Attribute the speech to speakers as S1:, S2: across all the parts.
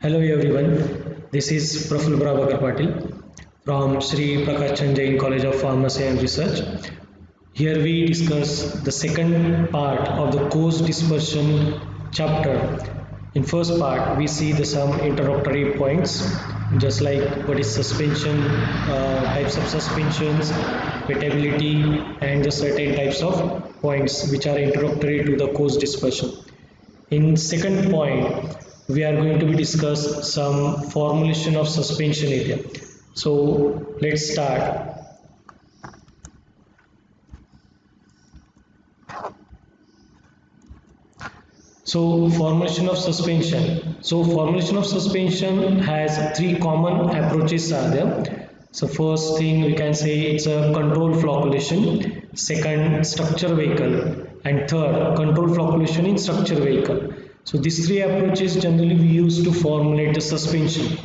S1: Hello everyone, this is Praful Prabhakar Patil from Sri Prakash Chand Jain College of Pharmacy and Research. Here we discuss the second part of the course dispersion chapter. In first part, we see some introductory points, just like what is suspension, types of suspensions, wettability, and the certain types of points which are introductory to the course dispersion. In second point, we are going to be discuss some formulation of suspension area. So let's start. So formulation of suspension. So formulation of suspension has three common approaches are there. So first thing we can say it's a controlled flocculation, second structure vehicle, and third controlled flocculation in structure vehicle. So these three approaches generally we use to formulate the suspension.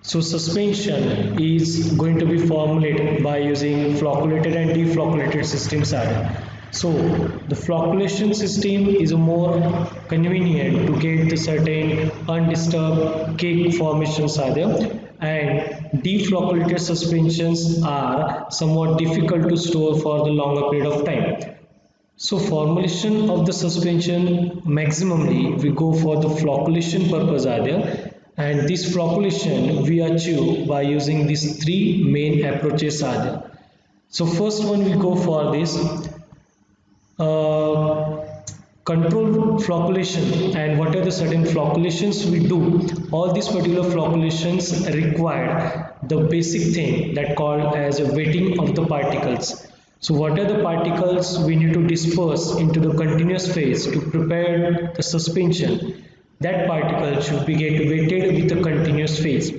S1: So suspension is going to be formulated by using flocculated and deflocculated systems are there. So the flocculation system is more convenient to get the certain undisturbed cake formations are there, and deflocculated suspensions are somewhat difficult to store for the longer period of time. So formulation of the suspension maximally we go for the flocculation purpose are there, and this flocculation we achieve by using these three main approaches are there. So first one we go for this control flocculation, and what are the certain flocculations we do. All these particular flocculations require the basic thing that called as a wetting of the particles. So what are the particles we need to disperse into the continuous phase to prepare the suspension? That particle should be get wetted with the continuous phase.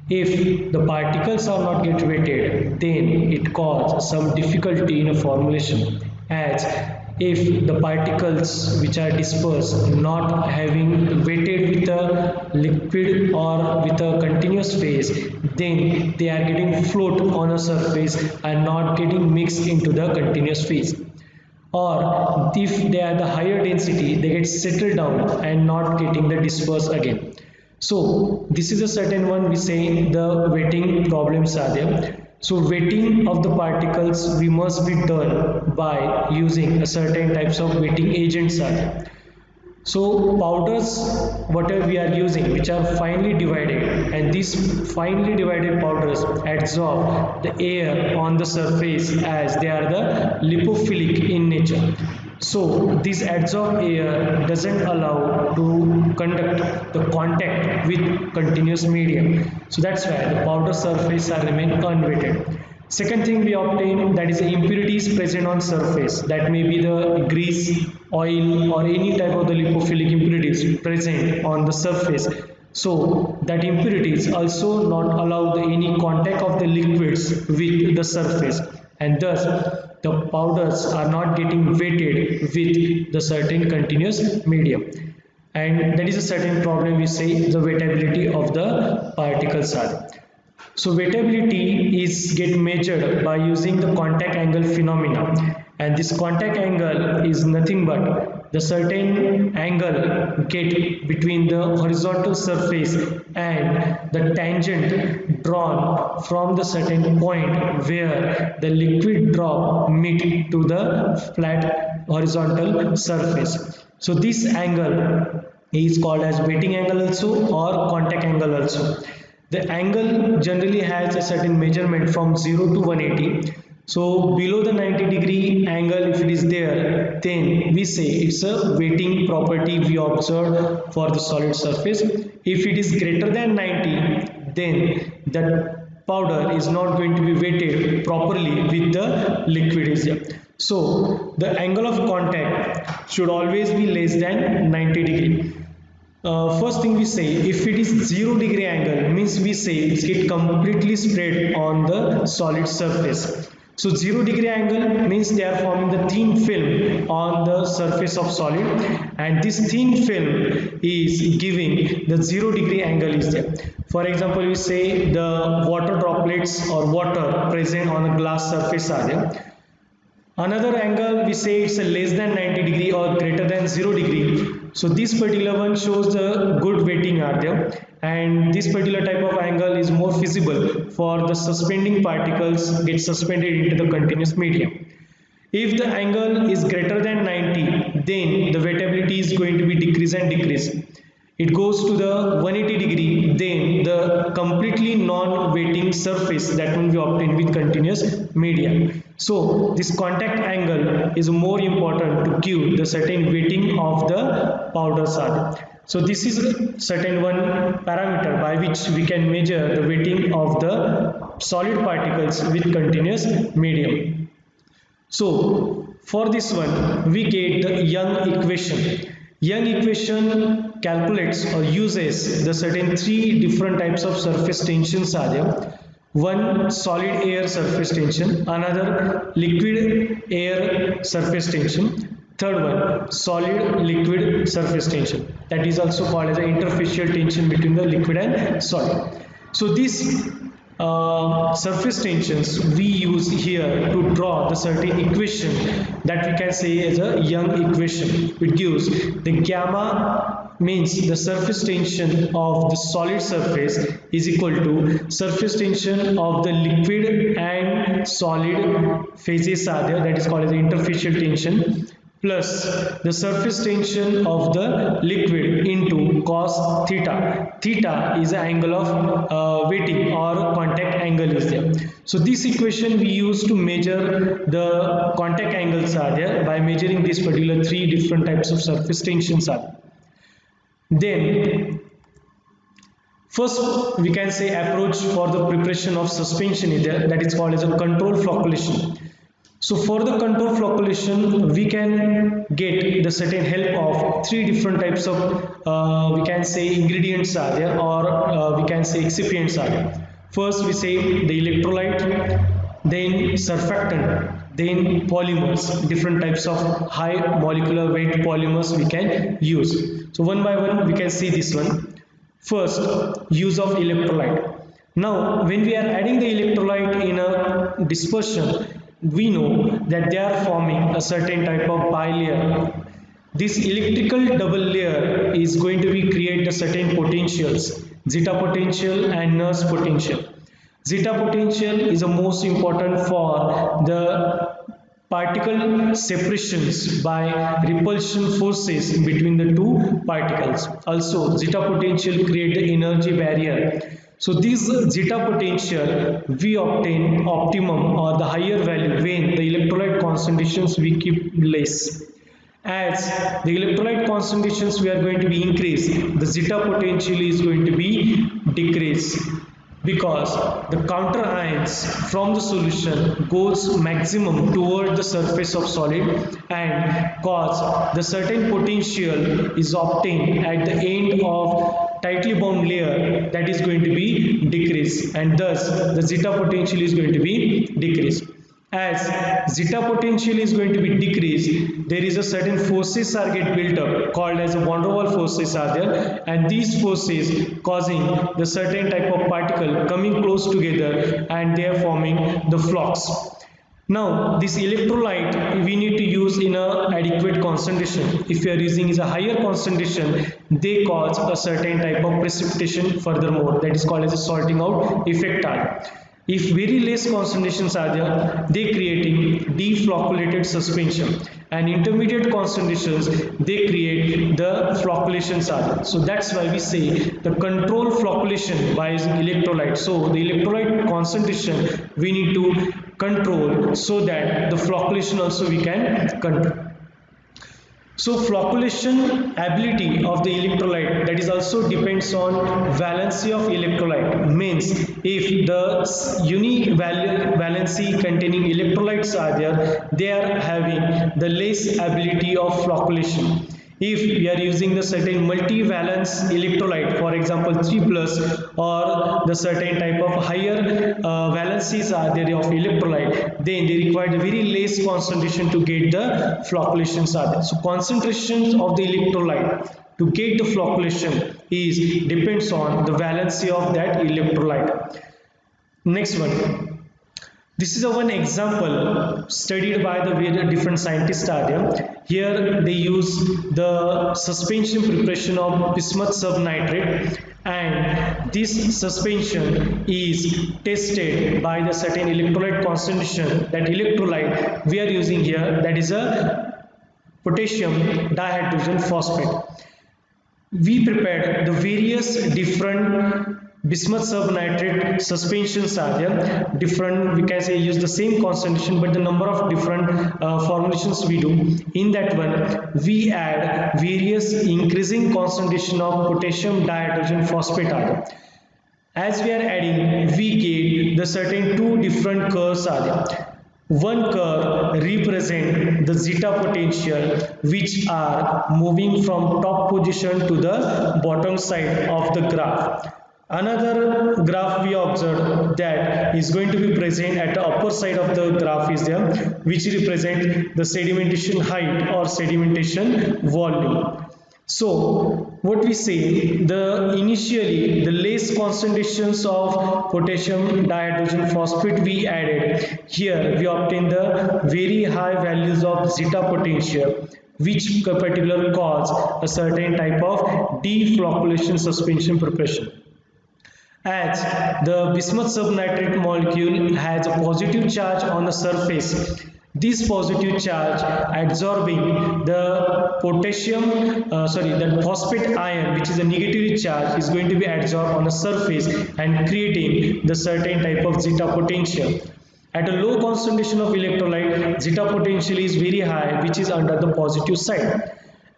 S1: If the particles are not get wetted, then it causes some difficulty in a formulation, as if the particles which are dispersed not having wetted with a liquid or with a continuous phase, then they are getting float on a surface and not getting mixed into the continuous phase. Or if they are the higher density, they get settled down and not getting the dispersed again. So this is a certain one we say the wetting problems are there. So wetting of the particles we must be done by using a certain types of wetting agents are there. So powders whatever we are using which are finely divided, and these finely divided powders absorb the air on the surface as they are the lipophilic in nature. So this adsorbed air doesn't allow to conduct the contact with continuous medium. So that's why the powder surface are remain unwetted. Second thing we obtain, that is the impurities present on surface, that may be the grease, oil, or any type of the lipophilic impurities present on the surface. So that impurities also not allow the any contact of the liquids with the surface, and thus the powders are not getting wetted with the certain continuous medium, and that is a certain problem we say the wettability of the particles are. So wettability is get measured by using the contact angle phenomena, and this contact angle is nothing but the certain angle get between the horizontal surface and the tangent drawn from the certain point where the liquid drop meet to the flat horizontal surface. So this angle is called as wetting angle also or contact angle also. The angle generally has a certain measurement from 0 to 180. So below the 90-degree angle if it is there, then we say it's a wetting property we observe for the solid surface. If it is greater than 90, then that powder is not going to be wetted properly with the liquid is there. So the angle of contact should always be less than 90 degree. First thing we say, if it is 0-degree angle means we say it's get completely spread on the solid surface. So 0-degree angle means they are forming the thin film on the surface of solid, and this thin film is giving the 0-degree angle is there. For example, we say the water droplets or water present on a glass surface are there. Another angle we say it's a less than 90 degree or greater than 0 degree. So this particular one shows the good weighting are there, and this particular type of angle is more feasible for the suspending particles get suspended into the continuous medium. If the angle is greater than 90, then the wettability is going to be decrease and decrease. It goes to the 180 degree, then the completely non-weighting surface that will be obtained with continuous medium. So this contact angle is more important to give the certain weighting of the powder solid. So this is a certain one parameter by which we can measure the weighting of the solid particles with continuous medium. So for this one we get the Young equation. Young equation calculates or uses the certain three different types of surface tensions are there. One solid air surface tension, another liquid air surface tension, third one solid liquid surface tension. That is also called as an interfacial tension between the liquid and solid. So these surface tensions we use here to draw the certain equation that we can say as a Young equation. It gives the gamma means the surface tension of the solid surface is equal to surface tension of the liquid and solid phases are there, that is called as the interfacial tension, plus the surface tension of the liquid into cos theta. Theta is the angle of weighting or contact angle is there. So this equation we use to measure the contact angles are there by measuring these particular three different types of surface tensions are. Then first we can say approach for the preparation of suspension is there, that is called as a control flocculation. So for the control flocculation we can get the certain help of three different types of we can say ingredients are there, or we can say excipients are there. First we say the electrolyte, then surfactant, then polymers, different types of high molecular weight polymers we can use. So one by one we can see this one. First, use of electrolyte. Now when we are adding the electrolyte in a dispersion, we know that they are forming a certain type of bilayer. This electrical double layer is going to be create a certain potentials, zeta potential and nurse potential. Zeta potential is the most important for the particle separations by repulsion forces between the two particles. Also zeta potential create the energy barrier. So this zeta potential we obtain optimum or the higher value when the electrolyte concentrations we keep less. As the electrolyte concentrations we are going to be increased, the zeta potential is going to be decreased, because the counter ions from the solution goes maximum toward the surface of solid and cause the certain potential is obtained at the end of tightly bound layer, that is going to be decreased, and thus the zeta potential is going to be decreased. As zeta potential is going to be decreased, there is a certain forces are get built up called as van der Waals forces are there, and these forces causing the certain type of particle coming close together and they are forming the flux. Now this electrolyte we need to use in a adequate concentration. If you are using is a higher concentration, they cause a certain type of precipitation furthermore, that is called as a salting out effect. If very less concentrations are there, they creating deflocculated suspension, and intermediate concentrations they create the flocculations are there. So that's why we say the control flocculation by using electrolyte. So the electrolyte concentration we need to control so that the flocculation also we can control. So flocculation ability of the electrolyte, that is also depends on valency of electrolyte. Means if the univalency containing electrolytes are there, they are having the less ability of flocculation. If we are using the certain multivalence electrolyte, for example 3 plus, or the certain type of higher valencies are there of electrolyte, then they require very less concentration to get the flocculations are there. So concentration of the electrolyte to get the flocculation is depends on the valency of that electrolyte. Next one, This is a one example studied by the very different scientists are there. Here they use the suspension preparation of bismuth subnitrate, and this suspension is tested by the certain electrolyte concentration. That electrolyte we are using here, that is a potassium dihydrogen phosphate. We prepared the various different bismuth subnitrate suspensions are there. Different, we can say, use the same concentration, but the number of different formulations we do. In that one, we add various increasing concentration of potassium dihydrogen phosphate are there. As we are adding, we get the certain two different curves are there. One curve represent the zeta potential, which are moving from top position to the bottom side of the graph. Another graph we observed that is going to be present at the upper side of the graph is there, which represent the sedimentation height or sedimentation volume. So what we say, the initially the less concentrations of potassium dihydrogen phosphate we added, here we obtain the very high values of zeta potential, which particular cause a certain type of deflocculation suspension preparation. As the bismuth subnitrate molecule has a positive charge on the surface, this positive charge absorbing the the phosphate ion, which is a negatively charged, is going to be absorbed on the surface and creating the certain type of zeta potential. At a low concentration of electrolyte, zeta potential is very high, which is under the positive side.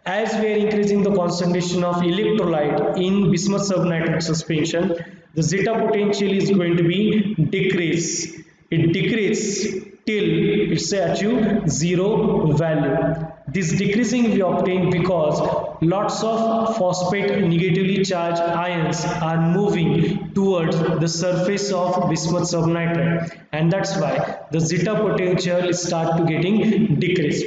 S1: As we are increasing the concentration of electrolyte in bismuth subnitrate suspension, the zeta potential is going to be decrease. It decreases till it's achieve zero value. This decreasing we obtain because lots of phosphate negatively charged ions are moving towards the surface of bismuth subnitrate, and that's why the zeta potential start to getting decreased.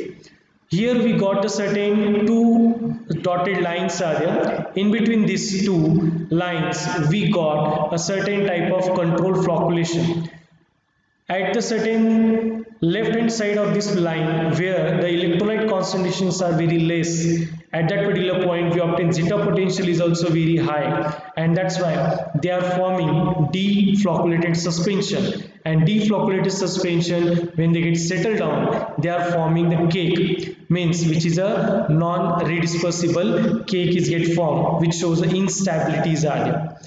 S1: Here we got the certain two dotted lines are there. In between these two lines, we got a certain type of control flocculation. At the certain left hand side of this line, where the electrolyte concentrations are very less, at that particular point we obtain zeta potential is also very high, and that's why they are forming deflocculated suspension. And deflocculated suspension, when they get settled down, they are forming the cake, means which is a non-redispersible cake is get formed, which shows the instabilities are there.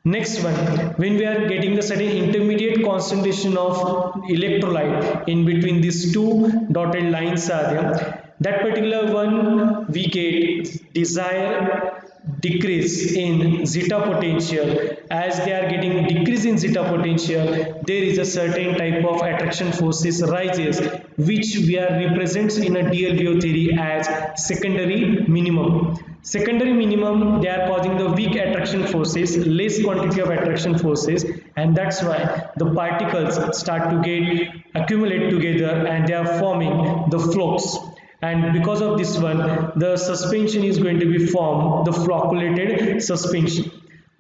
S1: Next one, when we are getting the certain intermediate concentration of electrolyte in between these two dotted lines are there, that particular one we get desired decrease in zeta potential. As they are getting decrease in zeta potential, there is a certain type of attraction forces rises, which we are represents in a DLVO theory as secondary minimum. Secondary minimum, they are causing the weak attraction forces, less quantity of attraction forces, and that's why the particles start to get accumulate together and they are forming the flocks. And because of this one, the suspension is going to be formed, the flocculated suspension.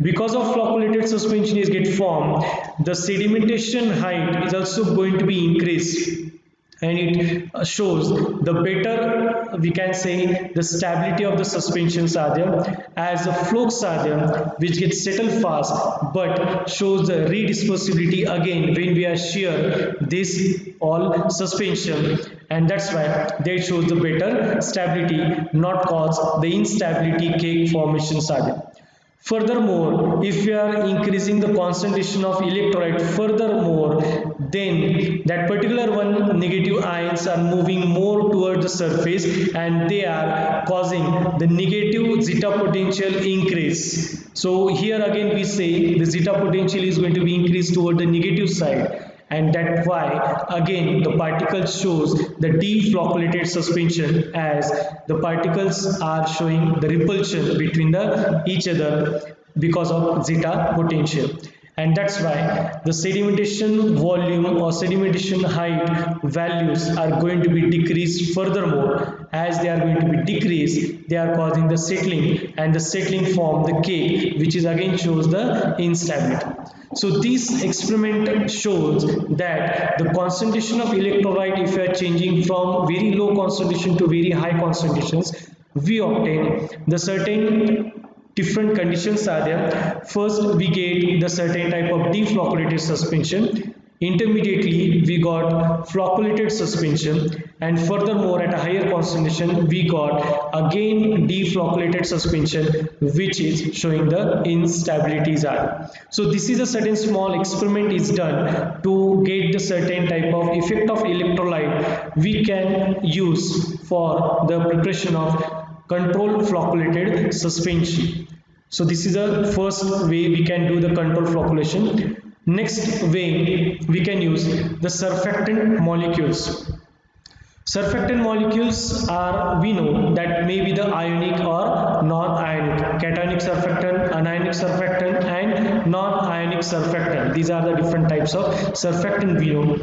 S1: Because of flocculated suspension is get formed, the sedimentation height is also going to be increased, and it shows the better, we can say, the stability of the suspensions are there, as the flocks are there which get settled fast but shows the redispersibility again when we are shear this all suspension, and that's why they shows the better stability, not cause the instability cake formations are there. Furthermore, if we are increasing the concentration of electrolyte furthermore, then that particular one negative ions are moving more towards the surface and they are causing the negative zeta potential increase. So here again we say the zeta potential is going to be increased toward the negative side, and that's why again the particles shows the deflocculated suspension, as the particles are showing the repulsion between the each other because of zeta potential. And that's why the sedimentation volume or sedimentation height values are going to be decreased furthermore, as they are going to be decreased, they are causing the settling, and the settling form the cake, which is again shows the instability. So this experiment shows that the concentration of electrolyte, if you are changing from very low concentration to very high concentrations, we obtain the certain different conditions are there. First, we get the certain type of deflocculated suspension. Intermediately, we got flocculated suspension, and furthermore, at a higher concentration, we got again deflocculated suspension, which is showing the instabilities are. So this is a certain small experiment is done to get the certain type of effect of electrolyte we can use for the preparation of controlled flocculated suspension. So this is the first way we can do the control flocculation. Next way we can use the surfactant molecules. Surfactant molecules are, we know that may be the ionic or non-ionic, cationic surfactant, anionic surfactant, and non-ionic surfactant. These are the different types of surfactant we know.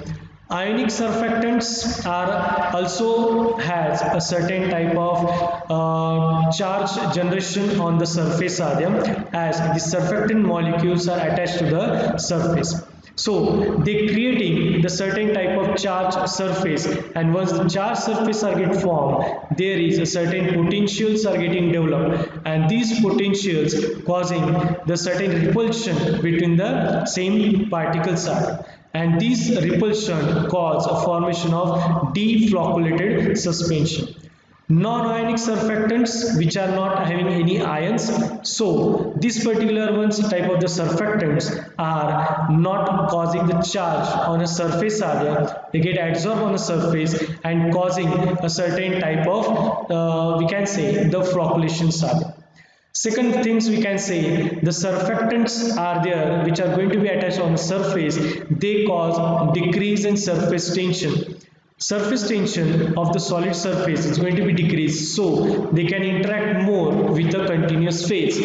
S1: Ionic surfactants are also has a certain type of charge generation on the surface are there, as the surfactant molecules are attached to the surface. So they creating the certain type of charge surface, and once the charge surface are get formed, there is a certain potentials are getting developed, and these potentials causing the certain repulsion between the same particles are, and this repulsion cause a formation of deflocculated suspension. Non-ionic surfactants which are not having any ions, so this particular ones type of the surfactants are not causing the charge on a surface area, they get absorbed on the surface and causing a certain type of we can say the flocculations are. Second things we can say, the surfactants are there which are going to be attached on the surface, they cause decrease in surface tension. Surface tension of the solid surface is going to be decreased, so they can interact more with the continuous phase.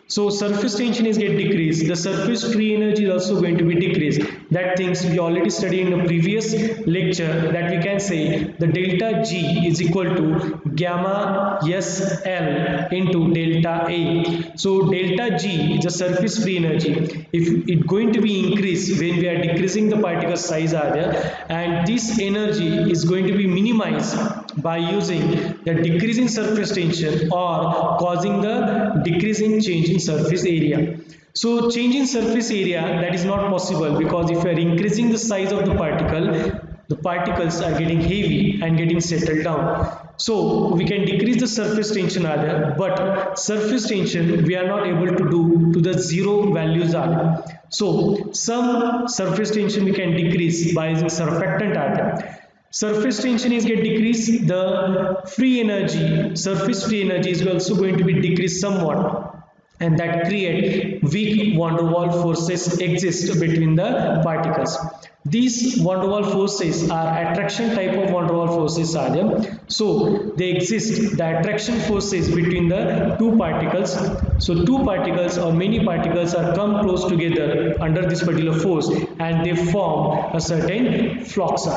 S1: So surface tension is get decreased, the surface free energy is also going to be decreased. That things we already studied in the previous lecture, that we can say the delta G is equal to gamma SL into delta A. So delta G is the surface free energy. If it going to be increased when we are decreasing the particle size area, and this energy is going to be minimized by using the decrease in surface tension or causing the decrease in change in surface area. So change in surface area, that is not possible, because if you are increasing the size of the particle, the particles are getting heavy and getting settled down. So we can decrease the surface tension area, but surface tension we are not able to do to the zero values area. So some surface tension we can decrease by using surfactant area. Surface tension is get decreased, the free energy, surface free energy is also going to be decreased somewhat, and that create weak van der Waals forces exist between the particles. These van der Waals forces are attraction type of van der Waals forces are there. So they exist, the attraction forces between the two particles. So two particles or many particles are come close together under this particular force, and they form a certain flux,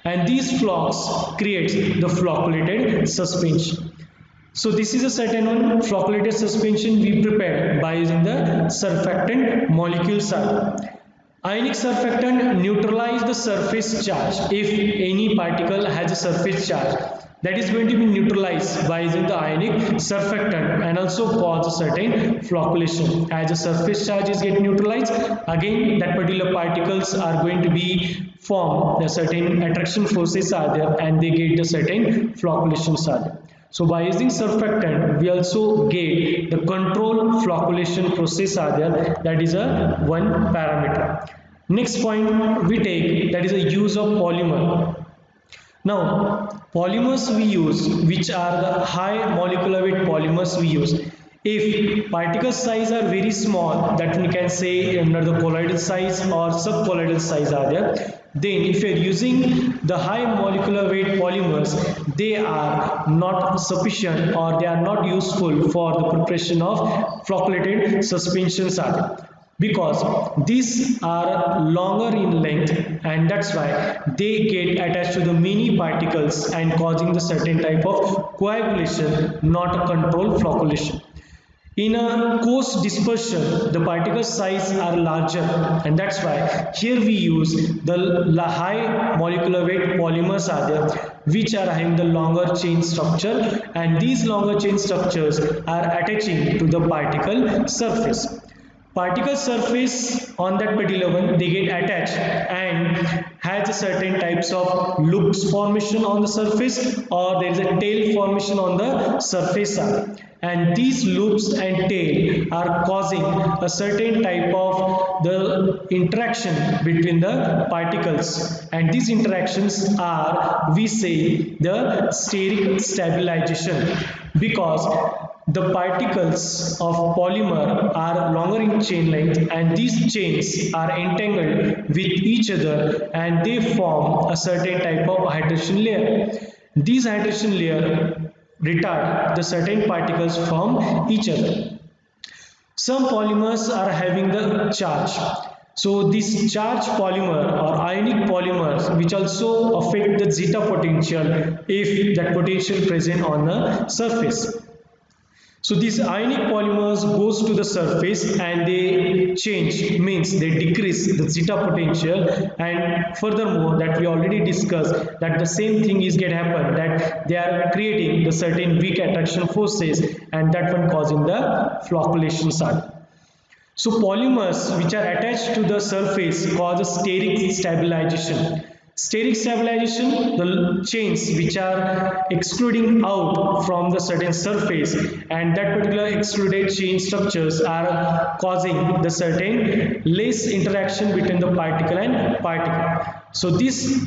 S1: and these flux creates the flocculated suspension. So this is a certain one flocculated suspension we prepare by using the surfactant molecules. Ionic surfactant neutralize the surface charge. If any particle has a surface charge, that is going to be neutralized by using the ionic surfactant and also cause a certain flocculation. As the surface charge is getting neutralized, again that particular particles are going to be formed, the certain attraction forces are there, and they get the certain flocculations are there. So by using surfactant, we also get the control flocculation process are there, that is a one parameter. Next point we take, that is the use of polymer. Now polymers we use, which are the high molecular weight polymers we use. If particle size are very small, that we can say under the colloidal size or subcolloidal size are there, then if you are using the high molecular weight polymers, they are not sufficient or they are not useful for the preparation of flocculated suspensions are there. because these are longer in length, and that's why they get attached to the many particles and causing the certain type of coagulation, not a controlled flocculation. In a coarse dispersion, the particle size are larger, and that's why here we use the high molecular weight polymers are there, which are having the longer chain structure, and these longer chain structures are attaching to the particle surface. Particle surface on that particular one, they get attached and has a certain types of loops formation on the surface, or there is a tail formation on the surface, and these loops and tail are causing a certain type of the interaction between the particles, and these interactions are, we say, the steric stabilization, because the particles of polymer are longer in chain length, and these chains are entangled with each other and they form a certain type of hydration layer. These hydration layer retard the certain particles from each other. Some polymers are having the charge. So these charged polymer or ionic polymers, which also affect the zeta potential if that potential present on the surface. So these ionic polymers goes to the surface and they change, means they decrease the zeta potential, and furthermore that we already discussed that the same thing is get happen, that they are creating the certain weak attraction forces, and that one causing the flocculation side. So polymers which are attached to the surface cause a steric stabilization. Steric stabilization, the chains which are excluding out from the certain surface, and that particular excluded chain structures are causing the certain less interaction between the particle and particle. So this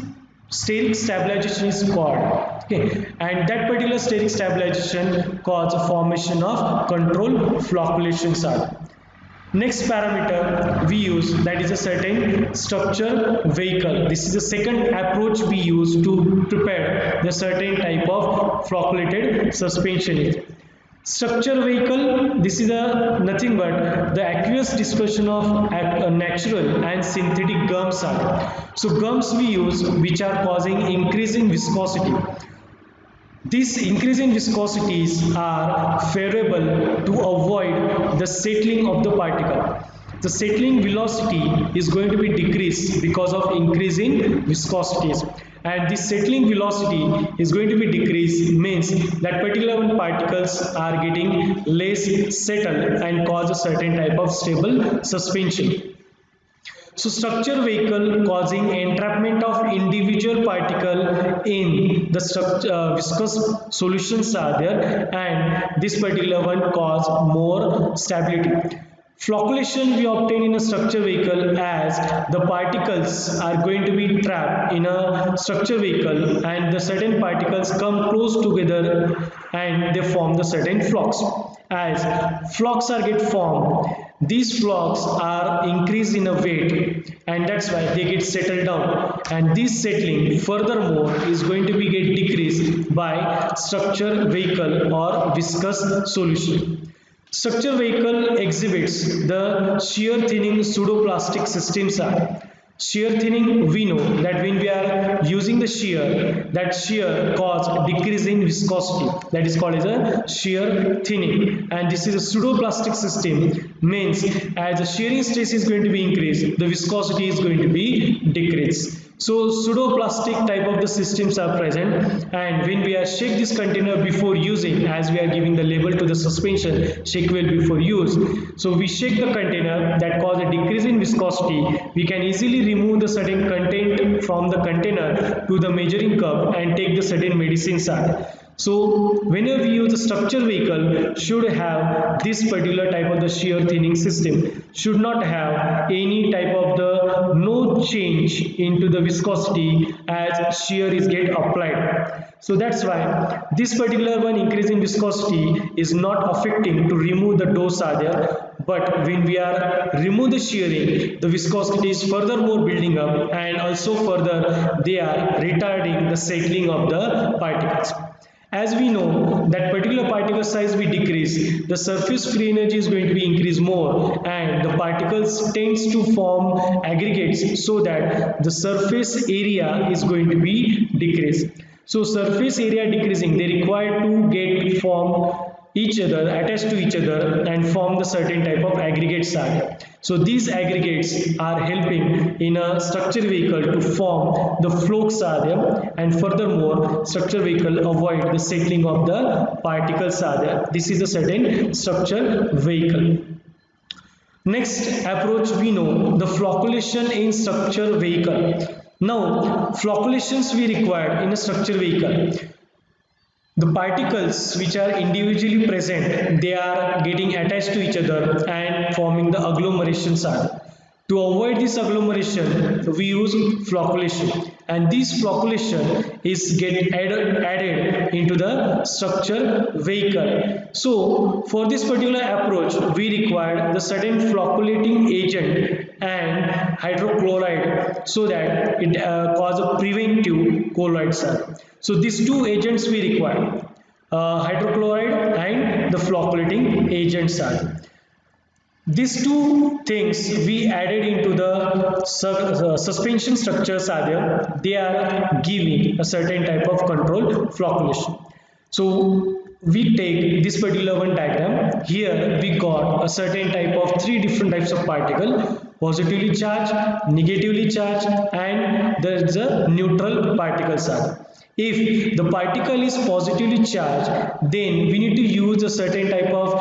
S1: steric stabilization is called, okay, and that particular steric stabilization causes a formation of controlled flocculations are. Next parameter we use, that is a certain structure vehicle. This is the second approach we use to prepare the certain type of flocculated suspension. Structure vehicle, this is a nothing but the aqueous dispersion of natural and synthetic gums are. So gums we use which are causing increase in viscosity. These increasing viscosities are favorable to avoid the settling of the particle. The settling velocity is going to be decreased because of increasing viscosities, and this settling velocity is going to be decreased, means that particular particles are getting less settled and cause a certain type of stable suspension. So structure vehicle causing entrapment of individual particle in the viscous solutions are there, and this particular one cause more stability. Flocculation we obtain in a structure vehicle as the particles are going to be trapped in a structure vehicle, and the certain particles come close together and they form the certain flocks. As flocks are get formed, these flocks are increased in a weight, and that's why they get settled down, and this settling furthermore is going to be get decreased by structure vehicle or viscous solution. Structure vehicle exhibits the shear thinning pseudoplastic systems are. Shear thinning, we know that when we are using the shear, that shear cause decrease in viscosity, that is called as a shear thinning, and this is a pseudoplastic system, means as the shearing stress is going to be increased, the viscosity is going to be decreased. So pseudoplastic type of the systems are present, and when we are shake this container before using, as we are giving the label to the suspension, shake well before use. So we shake the container, that cause a decrease in viscosity. We can easily remove the certain content from the container to the measuring cup and take the certain medicines out. So whenever we use a structure vehicle, should have this particular type of the shear thinning system, should not have any type of the no change into the viscosity as shear is get applied. So that's why this particular one increase in viscosity is not affecting to remove the dose are there, but when we are remove the shearing, the viscosity is furthermore building up, and also further they are retarding the settling of the particles. As we know that particular particle size we decrease, the surface free energy is going to be increased more, and the particles tends to form aggregates, so that the surface area is going to be decreased. So surface area decreasing, they require to get form each other, attached to each other, and form the certain type of aggregates are there. So these aggregates are helping in a structure vehicle to form the flux are there, and furthermore structure vehicle avoid the settling of the particles are there. This is a certain structure vehicle. Next approach we know the flocculation in structure vehicle. Now flocculations we require in a structure vehicle. The particles which are individually present, they are getting attached to each other and forming the agglomerations are. To avoid this agglomeration, we use flocculation, and this flocculation is get added into the structure vehicle. So for this particular approach, we require the certain flocculating agent and hydrochloride, so that it cause a preventive colloids. So these two agents we require, hydrochloride and the flocculating agents are. These two things we added into the suspension structures are there. They are giving a certain type of control flocculation. So we take this particular one diagram. Here we got a certain type of three different types of particle: positively charged, negatively charged, and there is a neutral particles are. If the particle is positively charged, then we need to use a certain type of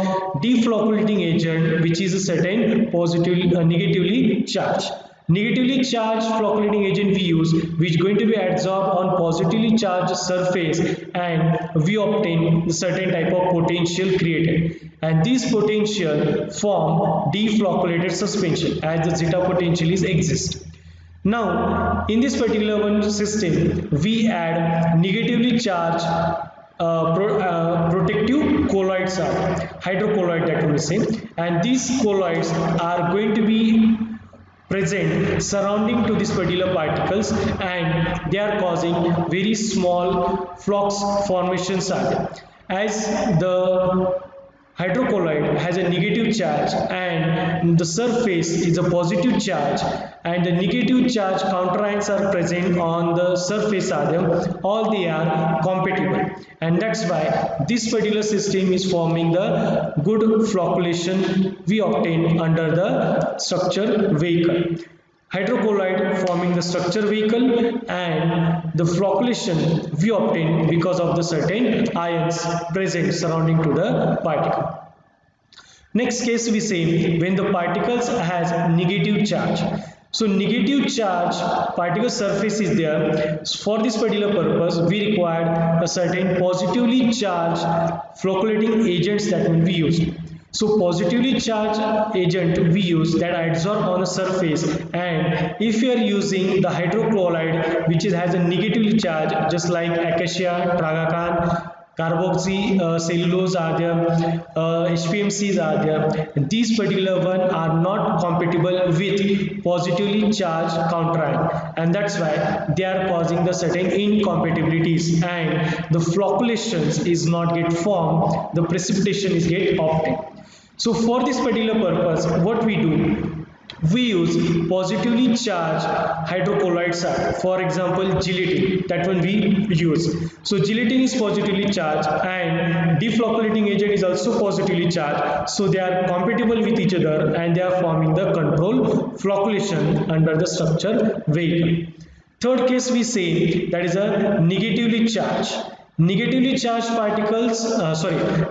S1: deflocculating agent, which is a certain negatively charged. Negatively charged flocculating agent we use, which is going to be adsorbed on positively charged surface, and we obtain a certain type of potential created. And this potential form deflocculated suspension, as the zeta potential is exist. Now in this particular one system, we add negatively charged protective colloids are hydrocolloid that we say, and these colloids are going to be present surrounding to these particular particles, and they are causing very small flux formations are there. As the hydrocolloid has a negative charge and the surface is a positive charge, and the negative charge counterions are present on the surface are there, all they are compatible, and that's why this particular system is forming the good flocculation we obtain under the structure vehicle. Hydrocolloid forming the structure vehicle, and the flocculation we obtain because of the certain ions present surrounding to the particle. Next case we say when the particles has negative charge. So negative charge particle surface is there. For this particular purpose, we require a certain positively charged flocculating agents that will be used. So positively charged agent we use that adsorb on the surface, and if you are using the hydrochloride which has a negatively charge, just like acacia, tragacan, carboxy cellulose are there, HPMCs are there. These particular one are not compatible with positively charged counterion, and that's why they are causing the certain incompatibilities, and the flocculations is not get formed, the precipitation is get obtained. So for this particular purpose, what we do, we use positively charged hydrocolloids are, for example gelatin, that one we use. So gelatin is positively charged and deflocculating agent is also positively charged, so they are compatible with each other and they are forming the control flocculation under the structure vehicle. Third case we say that is a negatively charged. Negatively charged particles,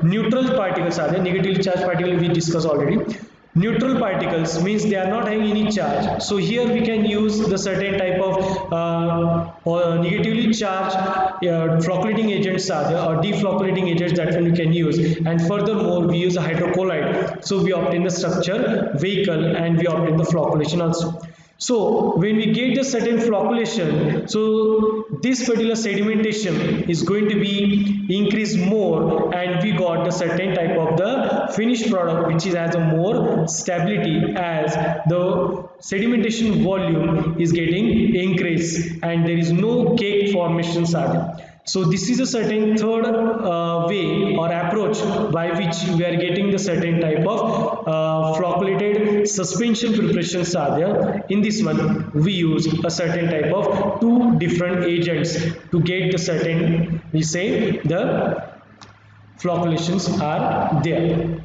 S1: neutral particles are there. Negatively charged particle we discussed already. Neutral particles means they are not having any charge. So here we can use the certain type of negatively charged flocculating agents are there, or deflocculating agents that we can use. And furthermore, we use a hydrocolloid. So we obtain the structure vehicle and we obtain the flocculation also. So when we get the certain flocculation, so this particular sedimentation is going to be increased more, and we got the certain type of the finished product which is has a more stability, as the sedimentation volume is getting increased and there is no cake formations are there. So this is a certain third way or approach by which we are getting the certain type of flocculated suspension preparations are there. In this one, we use a certain type of two different agents to get the certain, we say the flocculations are there.